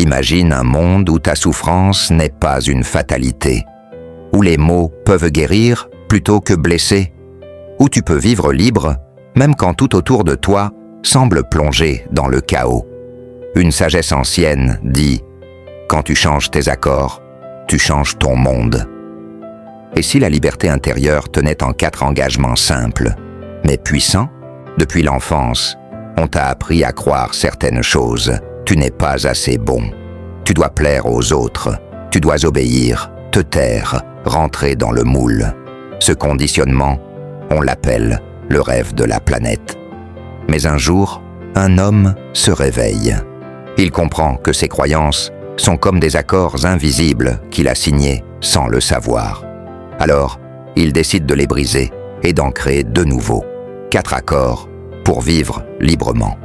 Imagine un monde où ta souffrance n'est pas une fatalité, où les mots peuvent guérir plutôt que blesser, où tu peux vivre libre, même quand tout autour de toi semble plongé dans le chaos. Une sagesse ancienne dit « Quand tu changes tes accords, tu changes ton monde ». Et si la liberté intérieure tenait en 4 engagements simples, mais puissants, depuis l'enfance, on t'a appris à croire certaines choses. Tu n'es pas assez bon. Tu dois plaire aux autres. Tu dois obéir, te taire, rentrer dans le moule. Ce conditionnement, on l'appelle le rêve de la planète. Mais un jour, un homme se réveille. Il comprend que ses croyances sont comme des accords invisibles qu'il a signés sans le savoir. Alors, il décide de les briser et d'en créer de nouveaux. 4 accords pour vivre librement.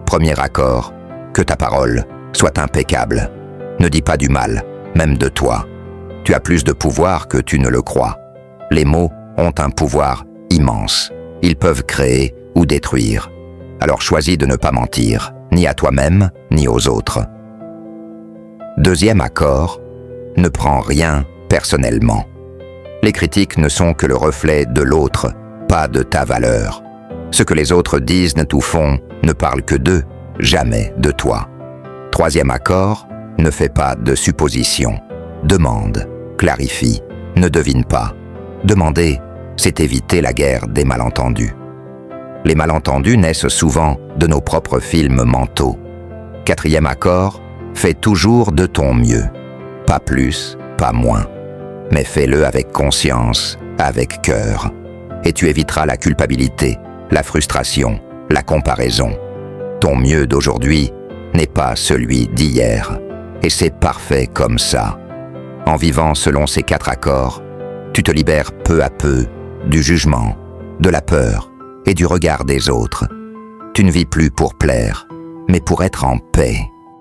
Premier accord, que ta parole soit impeccable. Ne dis pas du mal, même de toi. Tu as plus de pouvoir que tu ne le crois. Les mots ont un pouvoir immense. Ils peuvent créer ou détruire. Alors choisis de ne pas mentir, ni à toi-même, ni aux autres. Deuxième accord, ne prends rien personnellement. Les critiques ne sont que le reflet de l'autre, pas de ta valeur. Ce que les autres disent ou font ne parle que d'eux, jamais de toi. Troisième accord, ne fais pas de suppositions. Demande, clarifie, ne devine pas. Demander, c'est éviter la guerre des malentendus. Les malentendus naissent souvent de nos propres films mentaux. Quatrième accord, fais toujours de ton mieux. Pas plus, pas moins. Mais fais-le avec conscience, avec cœur. Et tu éviteras la culpabilité, la frustration, la comparaison. Ton mieux d'aujourd'hui n'est pas celui d'hier. Et c'est parfait comme ça. En vivant selon ces 4 accords, tu te libères peu à peu du jugement, de la peur et du regard des autres. Tu ne vis plus pour plaire, mais pour être en paix.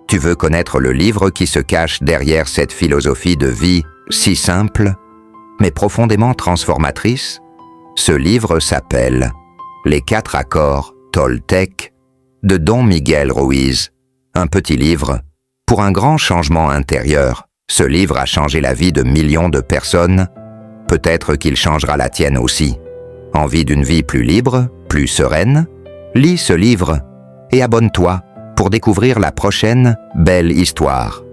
Tu veux connaître le livre qui se cache derrière cette philosophie de vie si simple, mais profondément transformatrice? Ce livre s'appelle « Les 4 accords Toltec » de Don Miguel Ruiz, un petit livre pour un grand changement intérieur. Ce livre a changé la vie de millions de personnes. Peut-être qu'il changera la tienne aussi. Envie d'une vie plus libre, plus sereine? Lis ce livre et abonne-toi pour découvrir la prochaine belle histoire.